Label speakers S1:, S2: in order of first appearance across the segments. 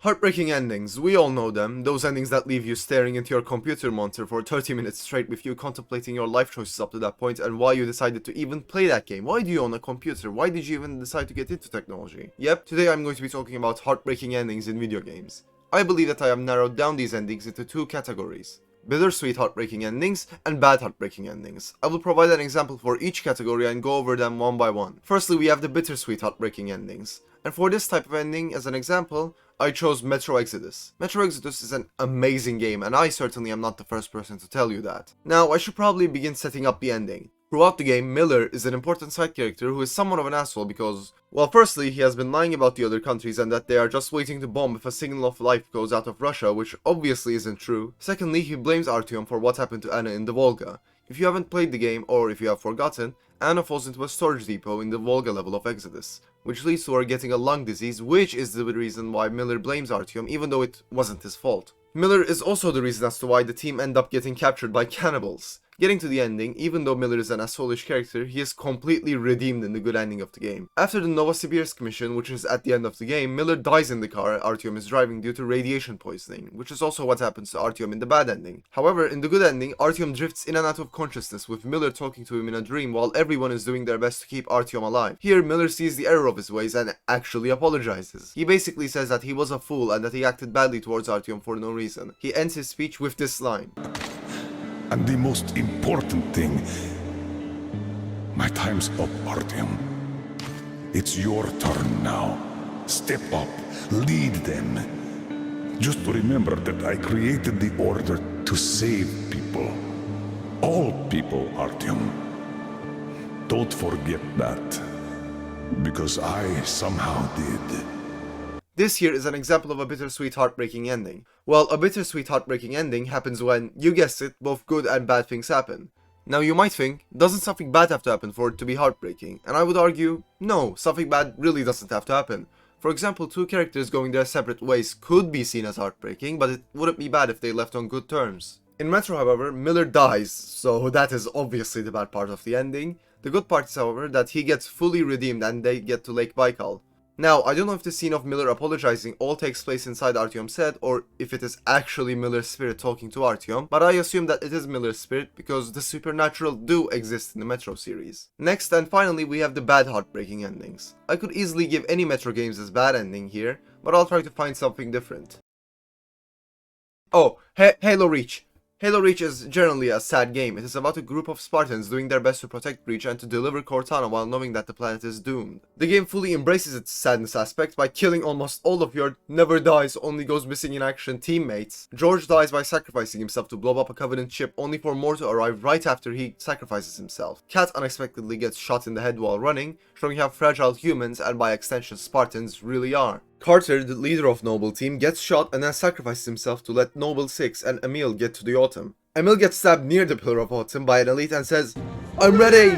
S1: Heartbreaking endings, we all know them, those endings that leave you staring into your computer monitor for 30 minutes straight with you contemplating your life choices up to that point and why you decided to even play that game. Why do you own a computer? Why did you even decide to get into technology? Yep, today I'm going to be talking about heartbreaking endings in video games. I believe that I have narrowed down these endings into two categories: bittersweet heartbreaking endings and bad heartbreaking endings. I will provide an example for each category and go over them one by one. Firstly, we have the bittersweet heartbreaking endings. And for this type of ending, as an example, I chose Metro Exodus. Metro Exodus is an amazing game, and I certainly am not the first person to tell you that. Now, I should probably begin setting up the ending. Throughout the game, Miller is an important side character who is somewhat of an asshole because, well, firstly, he has been lying about the other countries and that they are just waiting to bomb if a signal of life goes out of Russia, which obviously isn't true. Secondly, he blames Artyom for what happened to Anna in the Volga. If you haven't played the game, or if you have forgotten, Anna falls into a storage depot in the Volga level of Exodus, which leads to her getting a lung disease, which is the reason why Miller blames Artyom, even though it wasn't his fault. Miller is also the reason as to why the team end up getting captured by cannibals. Getting to the ending, even though Miller is an assholish character, he is completely redeemed in the good ending of the game. After the Novosibirsk mission, which is at the end of the game, Miller dies in the car Artyom is driving due to radiation poisoning, which is also what happens to Artyom in the bad ending. However, in the good ending, Artyom drifts in and out of consciousness with Miller talking to him in a dream while everyone is doing their best to keep Artyom alive. Here, Miller sees the error of his ways and actually apologizes. He basically says that he was a fool and that he acted badly towards Artyom for no reason. He ends his speech with this line:
S2: "And the most important thing, my time's up, Artyom. It's your turn now. Step up, lead them. Just remember that I created the order to save people. All people, Artyom. Don't forget that, because I somehow did."
S1: This here is an example of a bittersweet heartbreaking ending. Well, a bittersweet heartbreaking ending happens when, you guessed it, both good and bad things happen. Now you might think, doesn't something bad have to happen for it to be heartbreaking? And I would argue, no, something bad really doesn't have to happen. For example, two characters going their separate ways could be seen as heartbreaking, but it wouldn't be bad if they left on good terms. In Metro, however, Miller dies, so that is obviously the bad part of the ending. The good part is, however, that he gets fully redeemed and they get to Lake Baikal. Now, I don't know if the scene of Miller apologizing all takes place inside Artyom's head, or if it is actually Miller's spirit talking to Artyom, but I assume that it is Miller's spirit because the supernatural do exist in the Metro series. Next and finally, we have the bad heartbreaking endings. I could easily give any Metro games as bad ending here, but I'll try to find something different. Oh, Halo Reach. Halo Reach is generally a sad game. It is about a group of Spartans doing their best to protect Reach and to deliver Cortana while knowing that the planet is doomed. The game fully embraces its sadness aspect by killing almost all of your never dies, only goes missing in action teammates. George dies by sacrificing himself to blow up a Covenant ship, only for more to arrive right after he sacrifices himself. Cat unexpectedly gets shot in the head while running, showing how fragile humans, and by extension Spartans, really are. Carter, the leader of Noble Team, gets shot and then sacrifices himself to let Noble 6 and Emil get to the Autumn. Emil gets stabbed near the Pillar of Autumn by an elite and says, "I'm ready!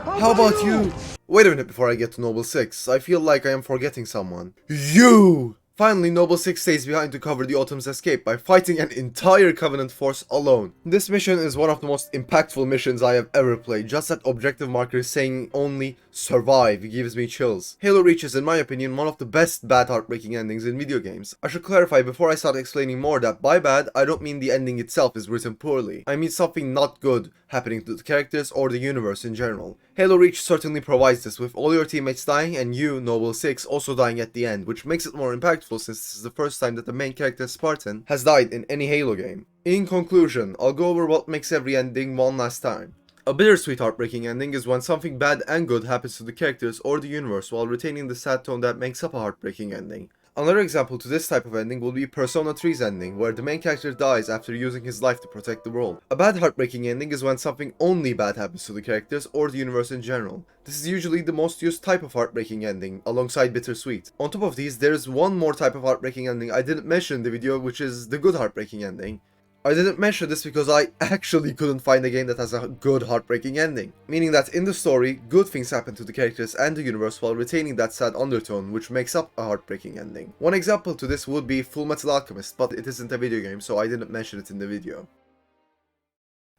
S1: How about you?" Wait a minute before I get to Noble 6, I feel like I am forgetting someone. You! Finally, Noble 6 stays behind to cover the Autumn's escape by fighting an entire Covenant force alone. This mission is one of the most impactful missions I have ever played. Just that objective marker saying only "survive" gives me chills. Halo Reach is, in my opinion, one of the best bad heartbreaking endings in video games. I should clarify before I start explaining more that by bad, I don't mean the ending itself is written poorly. I mean something not good happening to the characters or the universe in general. Halo Reach certainly provides this, with all your teammates dying and you, Noble 6, also dying at the end, which makes it more impactful since this is the first time that the main character Spartan has died in any Halo game. In conclusion, I'll go over what makes every ending one last time. A bittersweet heartbreaking ending is when something bad and good happens to the characters or the universe while retaining the sad tone that makes up a heartbreaking ending. Another example to this type of ending will be Persona 3's ending, where the main character dies after using his life to protect the world. A bad heartbreaking ending is when something only bad happens to the characters or the universe in general. This is usually the most used type of heartbreaking ending, alongside bittersweet. On top of these, there is one more type of heartbreaking ending I didn't mention in the video, which is the good heartbreaking ending. I didn't mention this because I actually couldn't find a game that has a good heartbreaking ending. Meaning that in the story, good things happen to the characters and the universe while retaining that sad undertone which makes up a heartbreaking ending. One example to this would be Fullmetal Alchemist, but it isn't a video game, so I didn't mention it in the video.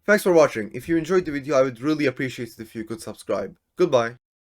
S1: Thanks for watching. If you enjoyed the video, I would really appreciate it if you could subscribe. Goodbye.